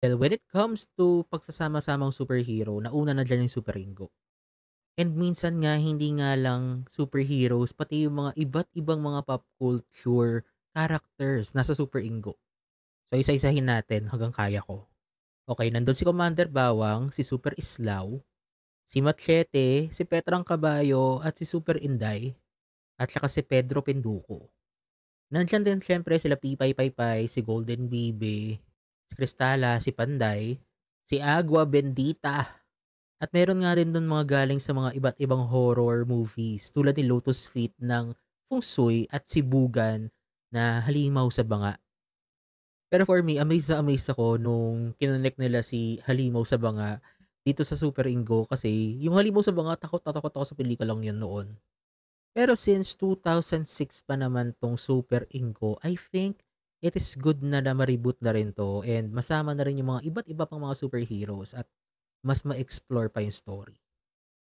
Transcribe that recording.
Well, when it comes to pagsasama-samang superhero, nauna na diyan yung Super Ringo. And minsan nga hindi nga lang superheroes, pati yung mga iba't ibang mga pop culture characters nasa Super Ingo. So isa-isahin natin hanggang kaya ko. Okay, nandun si Commander Bawang, si Super Islaw, si Machete, si Petrang Kabayo, at si Super Inday, at saka si Pedro Penduko. Nandiyan din siyempre sila Pipay Paypay, si Golden Bibi, si Cristala, si Panday, si Agua Bendita, at meron nga rin dun mga galing sa mga iba't ibang horror movies tulad ni Lotus Feet ng Feng Shui at si Bugan na Halimaw sa Banga. Pero for me, amazed na amazed ako nung kinonek nila si Halimaw sa Banga dito sa Super Ingo kasi yung Halimaw sa Banga, takot na takot ako sa pelikulang yun noon. Pero since 2006 pa naman 'tong Super Ingo, I think it is good na ma-reboot na rin 'to and masama na rin yung mga iba't iba pang mga superheroes at mas ma-explore pa yung story.